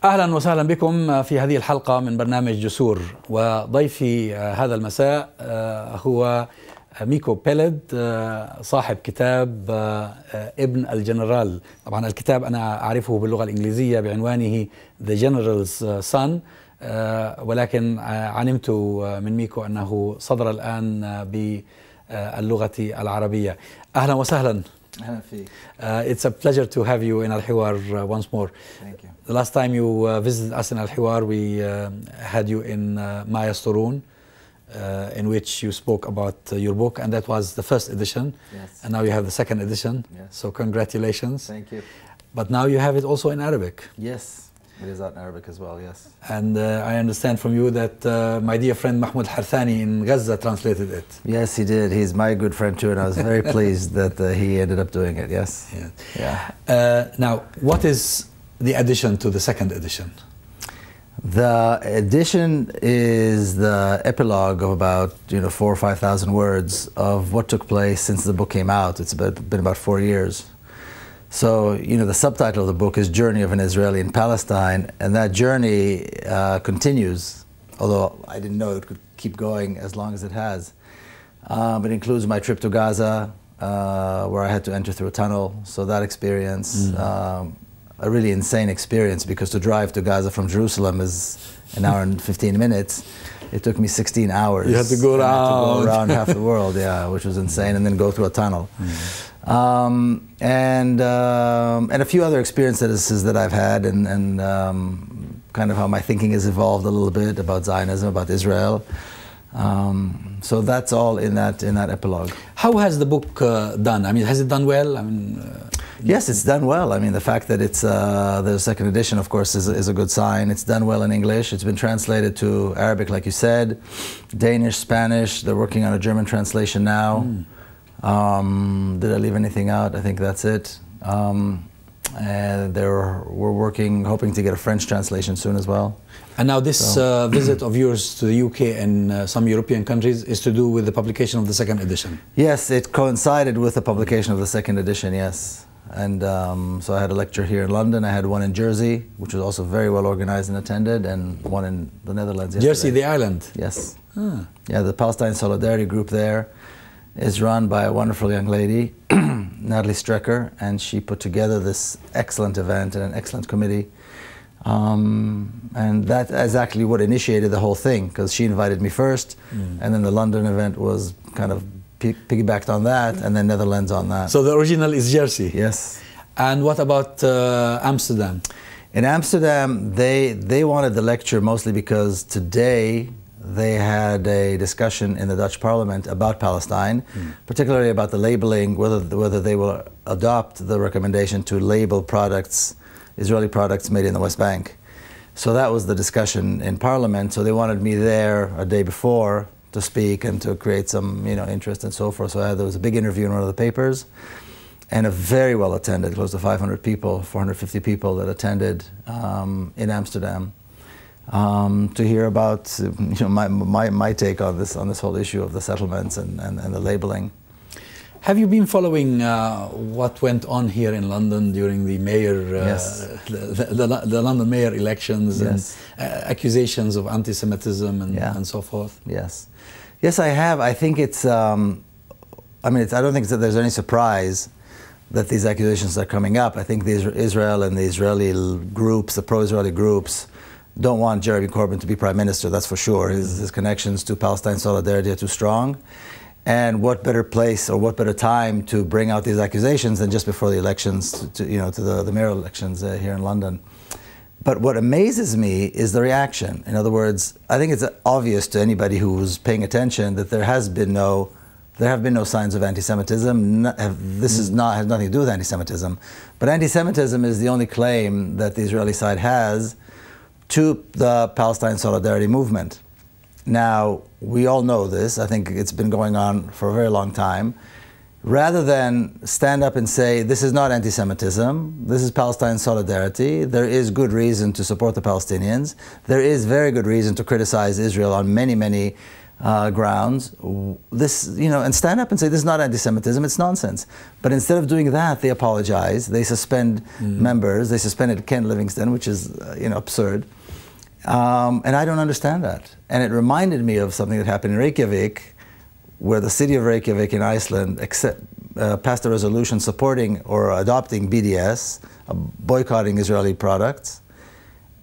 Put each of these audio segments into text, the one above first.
أهلا وسهلا بكم في هذه الحلقة من برنامج جسور، وضيفي هذا المساء هو ميكو بيلد، صاحب كتاب ابن الجنرال. طبعا الكتاب أنا أعرفه باللغة الإنجليزية بعنوانه The General's Son، ولكن علمت من ميكو أنه صدر الآن باللغة العربية. أهلا وسهلا. أهلا فيك. It's a pleasure to have you in الحوار once more. Thank you. The last time you visited us in الحوار, we had you in Mayastorun, in which you spoke about your book, and that was the first edition. Yes. And now you have the second edition. Yes. So congratulations. Thank you. But now you have it also in Arabic. Yes, it is out in Arabic as well, yes. And I understand from you that my dear friend Mahmoud Harthani in Gaza translated it. Yes, he did. He's my good friend too, and I was very pleased that he ended up doing it, yes. Yeah. Now, what is the addition to the second edition? The edition is the epilogue of about 4,000 or 5,000 words of what took place since the book came out. It's been about 4 years. So, the subtitle of the book is Journey of an Israeli in Palestine, and that journey continues, although I didn't know it could keep going as long as it has. It includes my trip to Gaza, where I had to enter through a tunnel, so that experience, a really insane experience, because to drive to Gaza from Jerusalem is an hour and 15 minutes. It took me 16 hours. You had to go around half the world, yeah, which was insane, and then go through a tunnel. And a few other experiences that I've had, and kind of how my thinking has evolved a little bit about Zionism, about Israel. So that's all in that epilogue. How has the book done? I mean, has it done well? I mean, yes, it's done well. I mean, the fact that it's the second edition, of course, is a good sign. It's done well in English. It's been translated to Arabic, like you said, Danish, Spanish. They're working on a German translation now. Did I leave anything out? I think that's it. And we're working, hoping to get a French translation soon as well. And now this visit of yours to the UK and some European countries is to do with the publication of the second edition. Yes, it coincided with the publication of the second edition, yes. And so I had a lecture here in London. I had one in Jersey, which was also very well organized and attended, and one in the Netherlands yesterday. Jersey, the island? Yes. Yeah, the Palestine Solidarity group there is run by a wonderful young lady, Natalie Strecker, and she put together this excellent event and an excellent committee. And that is actually what initiated the whole thing, because she invited me first, and then the London event was kind of piggybacked on that, and then Netherlands on that. So the original is Jersey? Yes. And what about Amsterdam? In Amsterdam, they wanted the lecture mostly because today they had a discussion in the Dutch Parliament about Palestine, particularly about the labeling, whether they will adopt the recommendation to label products, Israeli products made in the West Bank. So that was the discussion in Parliament. So they wanted me there a day before to speak and to create some interest and so forth. So there was a big interview in one of the papers, and a very well attended, close to 500 people, 450 people that attended in Amsterdam. To hear about my take on this whole issue of the settlements and the labeling. Have you been following what went on here in London during the mayor, Yes. the London mayor elections, Yes. and accusations of anti-Semitism and so forth? Yes, yes, I have. I think it's. I don't think that there's any surprise that these accusations are coming up. I think Israel and the Israeli groups, the pro-Israeli groups, don't want Jeremy Corbyn to be prime minister, that's for sure. His connections to Palestine Solidarity are too strong. And what better place or what better time to bring out these accusations than just before the elections, to the mayoral elections here in London. But what amazes me is the reaction. In other words, I think it's obvious to anybody who's paying attention that there have been no signs of anti-Semitism. This has nothing to do with anti-Semitism. But anti-Semitism is the only claim that the Israeli side has to the Palestine Solidarity movement. Now, we all know this. I think it's been going on for a very long time. Rather than stand up and say, this is not anti-Semitism, this is Palestine Solidarity, there is good reason to support the Palestinians, there is very good reason to criticize Israel on many, many grounds, this, and stand up and say this is not anti-Semitism, it's nonsense. But instead of doing that, they apologize. They suspend members. They suspended Ken Livingston, which is absurd. And I don't understand that. And it reminded me of something that happened in Reykjavik, where the city of Reykjavik in Iceland passed a resolution supporting or adopting BDS, boycotting Israeli products,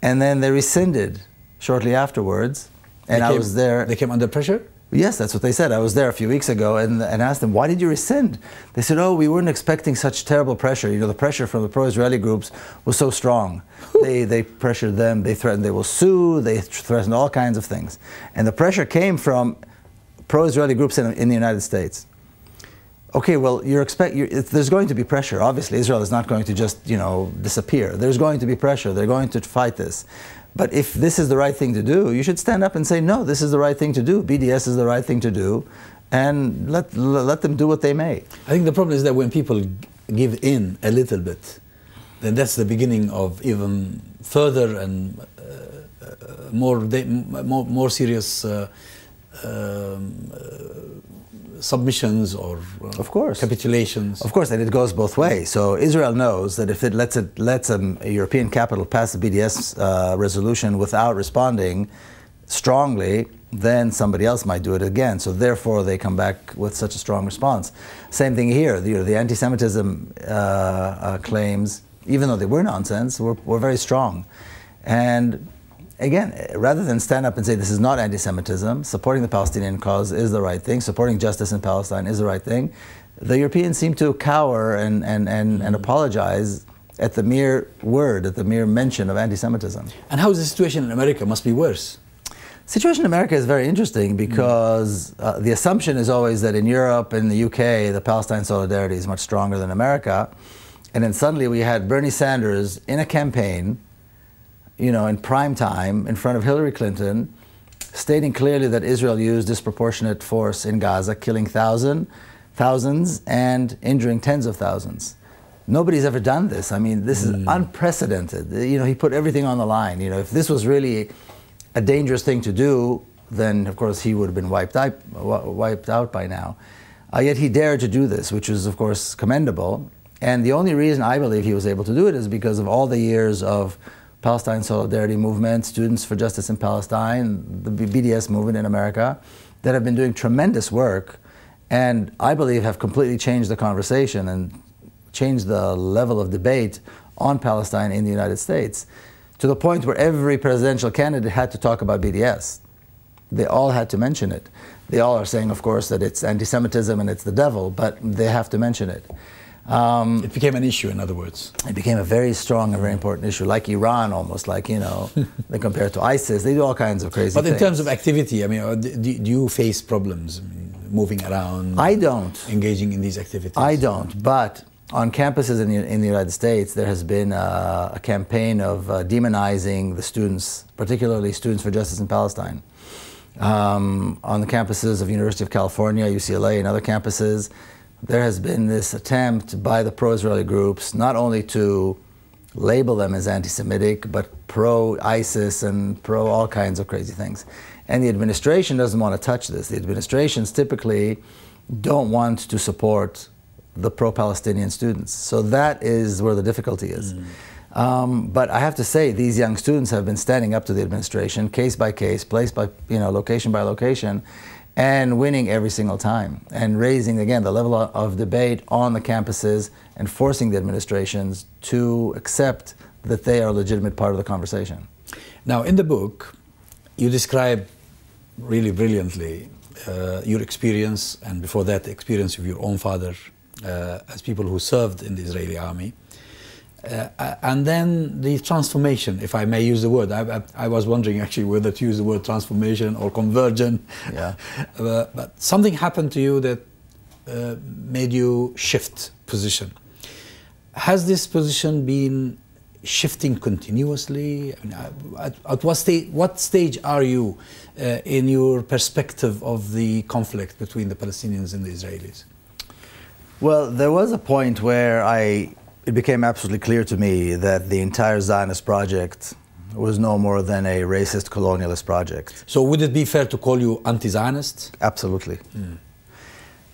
and then they rescinded shortly afterwards. And I was there. They came under pressure? Yes, that's what they said. I was there a few weeks ago and asked them, why did you rescind? They said, oh, we weren't expecting such terrible pressure. The pressure from the pro-Israeli groups was so strong. They pressured them, they threatened they will sue, they threatened all kinds of things. And the pressure came from pro-Israeli groups in the United States. Okay, well, there's going to be pressure. Obviously, Israel is not going to just, disappear. There's going to be pressure. They're going to fight this. But if this is the right thing to do, you should stand up and say, no, this is the right thing to do. BDS is the right thing to do. And let them do what they may. I think the problem is that when people give in a little bit, then that's the beginning of even further and more serious submissions or of course capitulations. Of course, and it goes both ways. So Israel knows that if it lets a European capital pass the BDS resolution without responding strongly, then somebody else might do it again. So therefore, they come back with such a strong response. Same thing here. The anti-Semitism claims, even though they were nonsense, were very strong. And again, rather than stand up and say this is not anti-Semitism, supporting the Palestinian cause is the right thing, supporting justice in Palestine is the right thing, the Europeans seem to cower and apologize at the mere word, at the mere mention of anti-Semitism. And how is the situation in America? Must be worse. The situation in America is very interesting because the assumption is always that in Europe and the UK, the Palestine solidarity is much stronger than America. And then suddenly we had Bernie Sanders in a campaign, in prime time, in front of Hillary Clinton, stating clearly that Israel used disproportionate force in Gaza, killing thousands and injuring tens of thousands. Nobody's ever done this. I mean, this is unprecedented. He put everything on the line. If this was really a dangerous thing to do, then of course he would have been wiped out by now. Yet he dared to do this, which is of course commendable. And the only reason I believe he was able to do it is because of all the years of Palestine Solidarity Movement, Students for Justice in Palestine, the BDS movement in America, that have been doing tremendous work and I believe have completely changed the conversation and changed the level of debate on Palestine in the United States, to the point where every presidential candidate had to talk about BDS. They all had to mention it. They all are saying, of course, that it's anti-Semitism and it's the devil, but they have to mention it. It became an issue, in other words. It became a very strong and very important issue, like Iran almost, like, they compare it to ISIS. They do all kinds of crazy things. But in terms of activity, I mean, do you face problems moving around? I don't. Engaging in these activities? I don't, but on campuses in the United States, there has been a campaign of demonizing the students, particularly Students for Justice in Palestine. On the campuses of University of California, UCLA, and other campuses, there has been this attempt by the pro-Israeli groups not only to label them as anti-Semitic, but pro-ISIS and pro all kinds of crazy things. And the administration doesn't want to touch this. The administrations typically don't want to support the pro-Palestinian students. So that is where the difficulty is. But I have to say, these young students have been standing up to the administration, case by case, place by, location by location, and winning every single time, and raising, again, the level of debate on the campuses and forcing the administrations to accept that they are a legitimate part of the conversation. Now, in the book, you describe really brilliantly your experience, and before that, the experience of your own father as people who served in the Israeli army. And then the transformation, if I may use the word. I was wondering actually whether to use the word transformation or conversion. Yeah. But something happened to you that made you shift position. Has this position been shifting continuously? I mean, at what stage are you in your perspective of the conflict between the Palestinians and the Israelis? Well, there was a point where it became absolutely clear to me that the entire Zionist project was no more than a racist colonialist project. So would it be fair to call you anti-Zionist? Absolutely.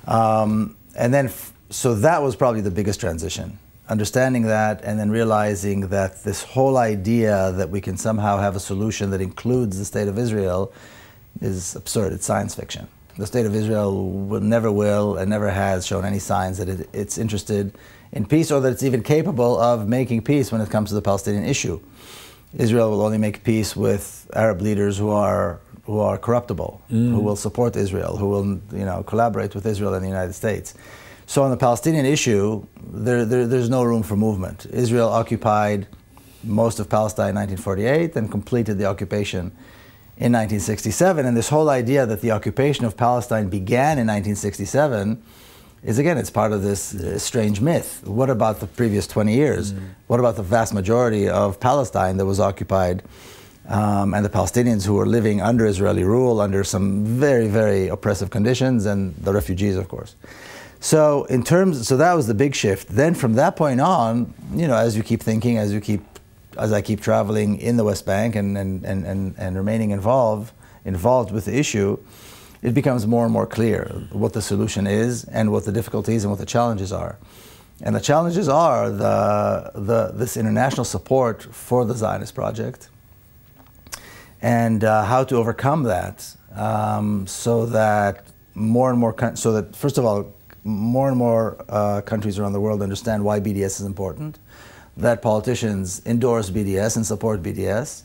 And then, so that was probably the biggest transition. Understanding that and then realizing that this whole idea that we can somehow have a solution that includes the State of Israel is absurd. It's science fiction. The State of Israel never will and never has shown any signs that it's interested in peace, or that it's even capable of making peace when it comes to the Palestinian issue. Israel will only make peace with Arab leaders who are corruptible, who will support Israel, who will collaborate with Israel and the United States. So on the Palestinian issue, there's no room for movement. Israel occupied most of Palestine in 1948 and completed the occupation in 1967. And this whole idea that the occupation of Palestine began in 1967 is, again, it's part of this strange myth. What about the previous 20 years? What about the vast majority of Palestine that was occupied, and the Palestinians who were living under Israeli rule, under some very, very oppressive conditions, and the refugees, of course. So that was the big shift. Then from that point on, as you keep thinking, as I keep traveling in the West Bank and remaining involved with the issue, it becomes more and more clear what the solution is and what the difficulties and what the challenges are. And the challenges are this international support for the Zionist project, and how to overcome that, so that first of all, more and more countries around the world understand why BDS is important, that politicians endorse BDS and support BDS,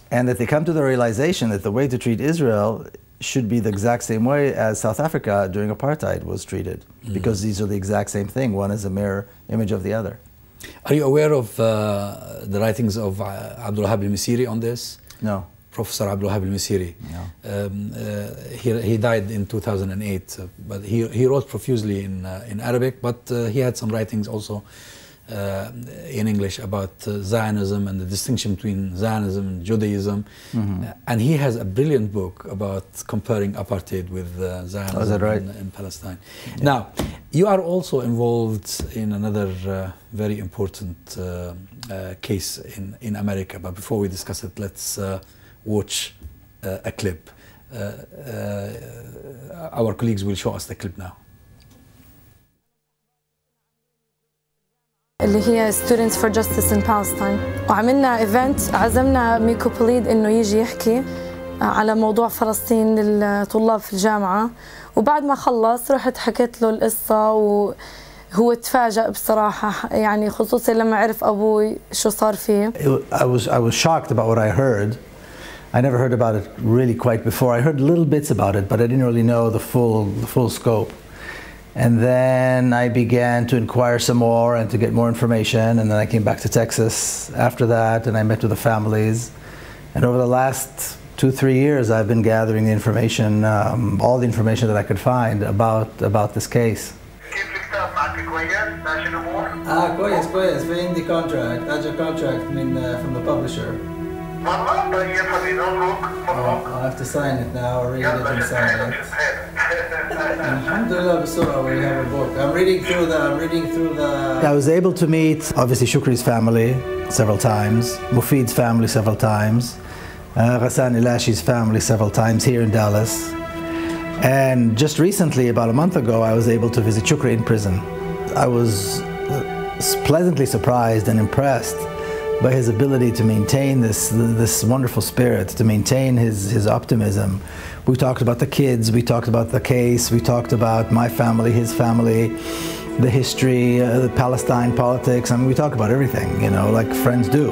and that they come to the realization that the way to treat Israel should be the exact same way as South Africa during apartheid was treated, because these are the exact same thing. One is a mirror image of the other. Are you aware of the writings of Abdul Wahab al-Misiri on this? No. Professor Abdul Wahab al-Misiri. No. He died in 2008, but he wrote profusely in Arabic, but he had some writings also in English about Zionism and the distinction between Zionism and Judaism. And he has a brilliant book about comparing apartheid with Zionism. Is that right? in Palestine. Yeah. Now, you are also involved in another very important case in America, but before we discuss it, let's watch a clip. Our colleagues will show us the clip now. اللي هي Students for Justice in Palestine، وعملنا ايفنت عزمنا ميكو بيلد انه يجي يحكي على موضوع فلسطين للطلاب في الجامعة، وبعد ما خلص رحت حكيت له القصة وهو تفاجأ بصراحة، يعني خصوصا لما عرف أبوي شو صار فيه. I was shocked about what I heard. I never heard about it really quite before. I heard little bits about it, but I didn't really know the full scope. And then I began to inquire some more and to get more information, and then I came back to Texas after that, and I met with the families. And over the last 2-3 years, I've been gathering the information, all the information that I could find about this case. كويس في عندي contract, أجا contract from the publisher. I'll have to sign it now, or read it and sign it. Alhamdulillah, بسرعة, we have a book. I'm reading through the. I was able to meet, obviously, Shukri's family several times, Mufid's family several times, Ghassan Ilashi's family several times here in Dallas. And just recently, about a month ago, I was able to visit Shukri in prison. I was pleasantly surprised and impressed by his ability to maintain this wonderful spirit, to maintain his optimism. We talked about the kids, we talked about the case, we talked about my family, his family, the history, the Palestine politics. I mean, we talk about everything, like friends do.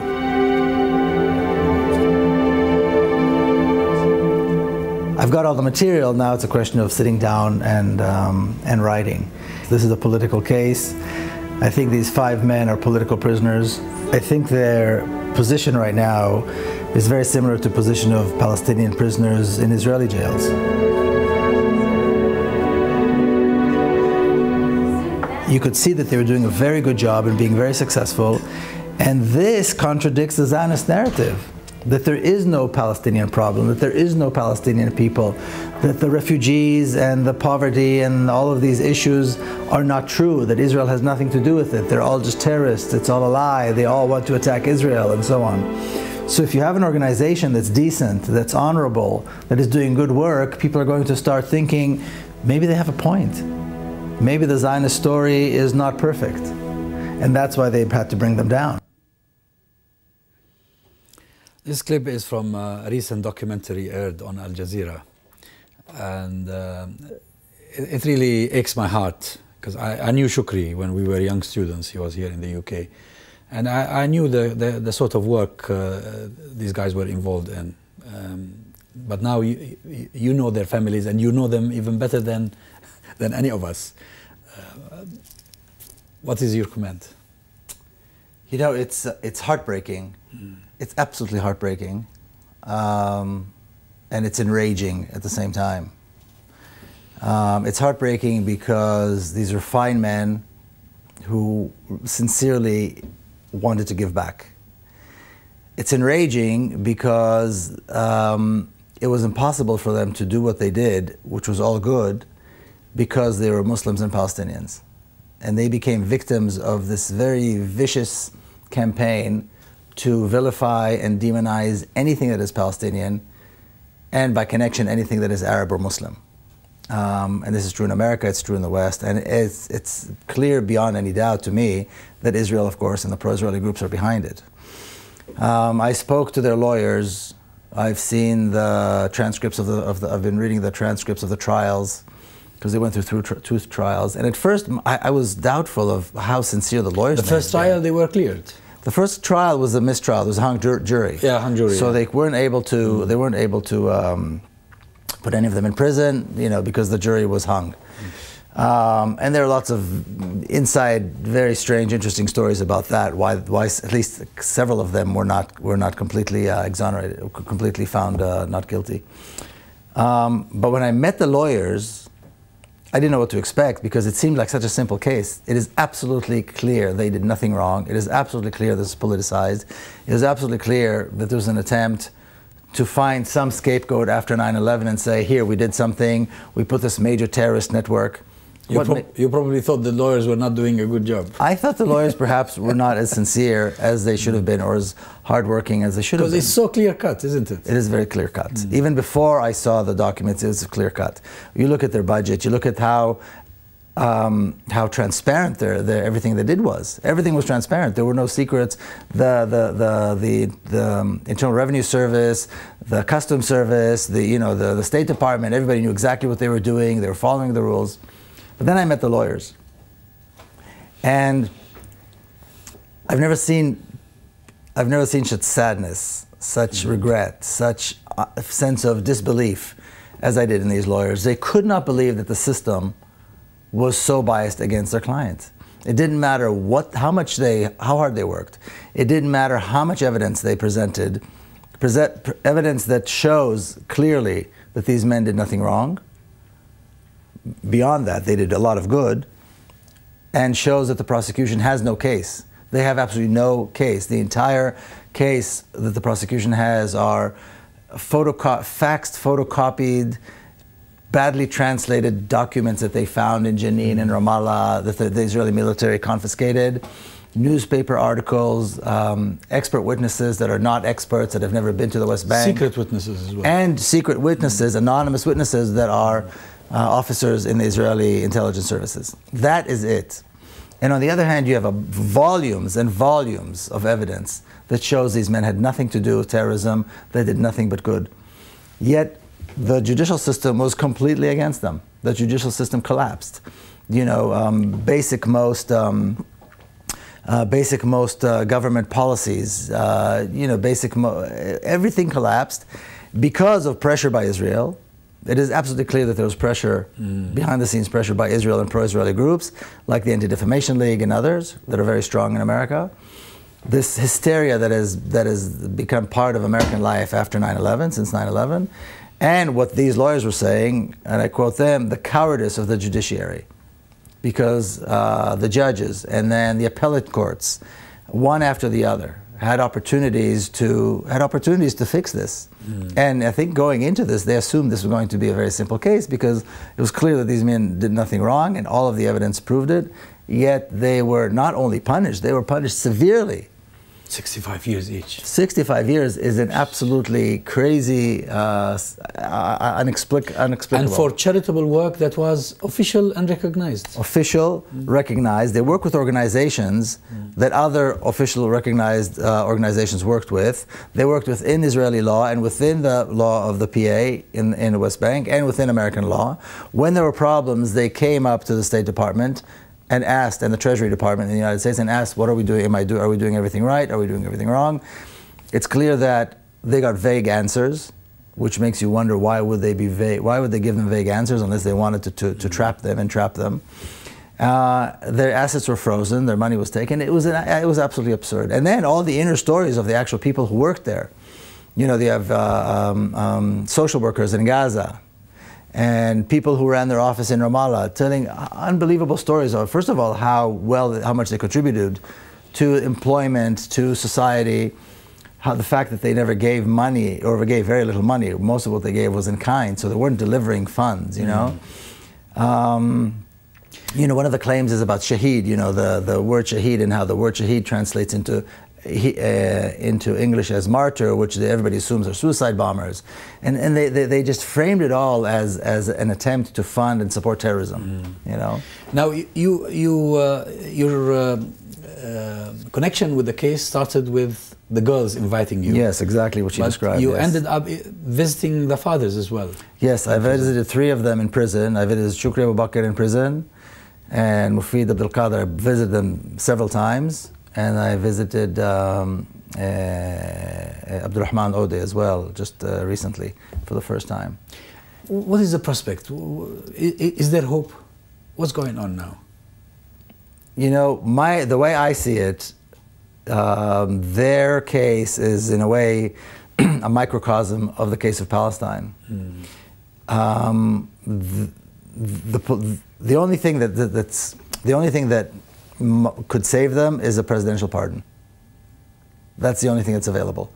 I've got all the material, now it's a question of sitting down and writing. This is a political case. I think these 5 men are political prisoners. I think their position right now is very similar to the position of Palestinian prisoners in Israeli jails. You could see that they were doing a very good job and being very successful, and this contradicts the Zionist narrative, that there is no Palestinian problem, that there is no Palestinian people, that the refugees and the poverty and all of these issues are not true, that Israel has nothing to do with it, they're all just terrorists, it's all a lie, they all want to attack Israel, and so on. So if you have an organization that's decent, that's honorable, that is doing good work, people are going to start thinking, maybe they have a point. Maybe the Zionist story is not perfect. And that's why they've had to bring them down. This clip is from a recent documentary aired on Al Jazeera. And it really aches my heart, because I knew Shukri when we were young students. He was here in the UK. And I knew the sort of work these guys were involved in. But now you know their families, and you know them even better than any of us. What is your comment? You know, it's heartbreaking. It's absolutely heartbreaking. And it's enraging at the same time. It's heartbreaking because these are fine men who sincerely wanted to give back. It's enraging because it was impossible for them to do what they did, which was all good, because they were Muslims and Palestinians. And they became victims of this very vicious campaign to vilify and demonize anything that is Palestinian, and by connection, anything that is Arab or Muslim. And this is true in America, it's true in the West, and it's clear beyond any doubt to me that Israel, of course, and the pro-Israeli groups are behind it. I spoke to their lawyers. I've seen the transcripts I've been reading the transcripts of the trials, because they went through two trials. And at first, I was doubtful of how sincere the lawyers were. The first trial, they were cleared. The first trial was a mistrial. It was a hung jury. Yeah, hung jury. So yeah. they weren't able to put any of them in prison, you know, because the jury was hung. And there are lots of inside, very strange, interesting stories about that. Why at least several of them were not completely exonerated, completely found not guilty. But when I met the lawyers, I didn't know what to expect, because it seemed like such a simple case. It is absolutely clear they did nothing wrong. It is absolutely clear this is politicized. It is absolutely clear that there was an attempt to find some scapegoat after 9/11 and say, here, we did something, we put this major terrorist network. You probably thought the lawyers were not doing a good job. I thought the lawyers perhaps were not as sincere as they should have been, or as hardworking as they should have been. Because it's so clear-cut, isn't it? It is very clear-cut. Even before I saw the documents, it was clear-cut. You look at their budget, you look at how transparent everything they did was. Everything was transparent. There were no secrets. The Internal Revenue Service, the Customs Service, the State Department, everybody knew exactly what they were doing. They were following the rules. But then I met the lawyers, and I've never seen such sadness, such regret, such a sense of disbelief as I did in these lawyers. They could not believe that the system was so biased against their clients. It didn't matter how hard they worked. It didn't matter how much evidence they presented, evidence that shows clearly that these men did nothing wrong. Beyond that, they did a lot of good, and shows that the prosecution has no case. They have absolutely no case. The entire case that the prosecution has are faxed, photocopied, badly translated documents that they found in Jenin and Ramallah that the Israeli military confiscated, newspaper articles, expert witnesses that are not experts, that have never been to the West Bank. Secret witnesses as well. And secret witnesses, anonymous witnesses that are officers in the Israeli intelligence services. That is it. And on the other hand, you have volumes and volumes of evidence that shows these men had nothing to do with terrorism, they did nothing but good. Yet the judicial system was completely against them. The judicial system collapsed. You know, basic most government policies, everything collapsed because of pressure by Israel. It is absolutely clear that there was pressure, behind the scenes pressure by Israel and pro-Israeli groups, like the Anti-Defamation League and others that are very strong in America. This hysteria that has become part of American life after 9/11, since 9/11, and what these lawyers were saying, and I quote them, the cowardice of the judiciary. Because the judges and then the appellate courts, one after the other, had opportunities to fix this. And I think going into this, they assumed this was going to be a very simple case, because it was clear that these men did nothing wrong and all of the evidence proved it. Yet they were not only punished, they were punished severely. 65 years each. 65 years is an absolutely crazy, unexplicable. And for charitable work that was official and recognized. Official, recognized. They work with organizations that other official recognized organizations worked with. They worked within Israeli law and within the law of the PA in the West Bank and within American law. When there were problems, they came up to the State Department and asked, and the Treasury Department in the United States, and asked, what are we doing? Are we doing everything right? Are we doing everything wrong? It's clear that they got vague answers, which makes you wonder why would they be vague? Why would they give them vague answers unless they wanted to trap them and trap them? Their assets were frozen, their money was taken. It was absolutely absurd. And then all the inner stories of the actual people who worked there. You know, they have social workers in Gaza, and people who ran their office in Ramallah telling unbelievable stories of, first of all, how much they contributed to employment, to society, how the fact that they never gave money or gave very little money. Most of what they gave was in kind, so they weren't delivering funds, you know. You know, one of the claims is about shaheed, you know, the word shaheed, and how the word shaheed translates into English as martyr, which everybody assumes are suicide bombers, and they just framed it all as an attempt to fund and support terrorism. You know. Now your connection with the case started with the girls inviting you. Yes, exactly what you described. You ended up visiting the fathers as well. Yes, I visited 3 of them in prison. I visited Shukri Abu Bakr in prison, and Mufid Abdul Qadir. I visited them several times. And I visited Abdurrahman Ode as well, just recently, for the first time. What is the prospect? Is there hope? What's going on now? You know, the way I see it, their case is in a way a microcosm of the case of Palestine. The only thing that could save them is a presidential pardon. That's the only thing that's available.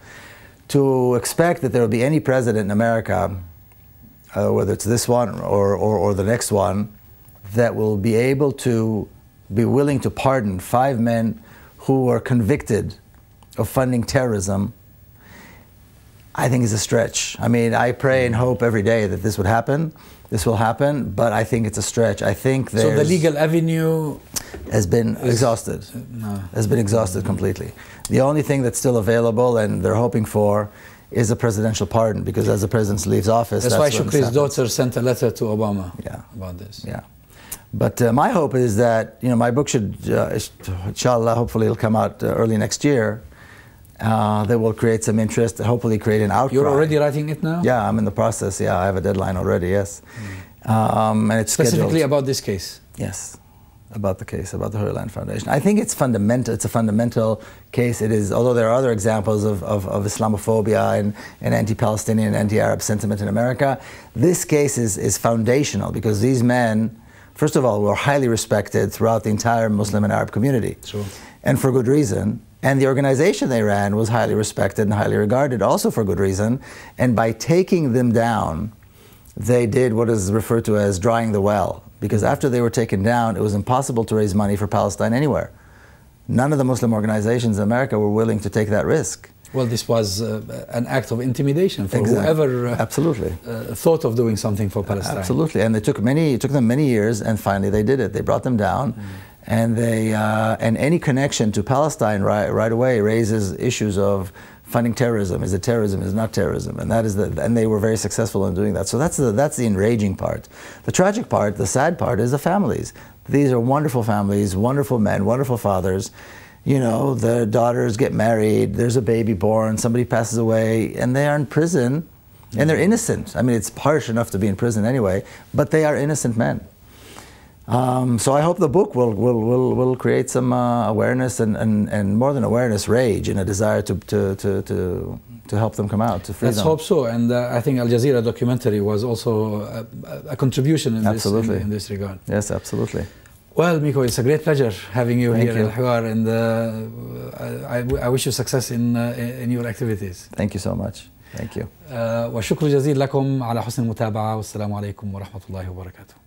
To expect that there will be any president in America, whether it's this one or the next one, that will be able to be willing to pardon 5 men who are convicted of funding terrorism, I think is a stretch. I mean, I pray and hope every day that this would happen. This will happen, but I think it's a stretch. I think so the legal avenue has been exhausted. Has been exhausted completely. The only thing that's still available and they're hoping for is a presidential pardon, because as the president leaves office, that's why Shukri's daughter sent a letter to Obama about this. Yeah. But my hope is that, you know, my book should, inshallah, hopefully it'll come out early next year. That will create some interest, hopefully create an outcry. You're already writing it now? Yeah, I'm in the process. Yeah, I have a deadline already, yes. And it's specifically scheduled. About this case? Yes, about the case, about the Holy Land Foundation. I think it's fundamental. It's a fundamental case. It is, although there are other examples of Islamophobia and anti-Palestinian and anti-Arab sentiment in America, this case is foundational, because these men, first of all, were highly respected throughout the entire Muslim and Arab community. Sure. And for good reason. And the organization they ran was highly respected and highly regarded, also for good reason. And by taking them down, they did what is referred to as drying the well. Because after they were taken down, it was impossible to raise money for Palestine anywhere. None of the Muslim organizations in America were willing to take that risk. Well, this was an act of intimidation for whoever thought of doing something for Palestine. Absolutely, and it took them many years, and finally they did it. They brought them down. And and any connection to Palestine right away raises issues of funding terrorism. Is it terrorism? Is it not terrorism? And and they were very successful in doing that. So that's the enraging part. The tragic part, the sad part, is the families. These are wonderful families, wonderful men, wonderful fathers. You know, their daughters get married. There's a baby born. Somebody passes away, and they are in prison, and they're innocent. I mean, it's harsh enough to be in prison anyway, but they are innocent men. So I hope the book will create some awareness and more than awareness, rage, and a desire to help them come out, to free them. Let's hope so. And I think Al Jazeera documentary was also a contribution in this regard. Yes, absolutely. Well, Miko, it's a great pleasure having you here in الحوار, and I wish you success in your activities. Thank you so much. Thank you. وشكر جزيل لكم على حسن المتابعة، والسلام عليكم ورحمة الله وبركاته.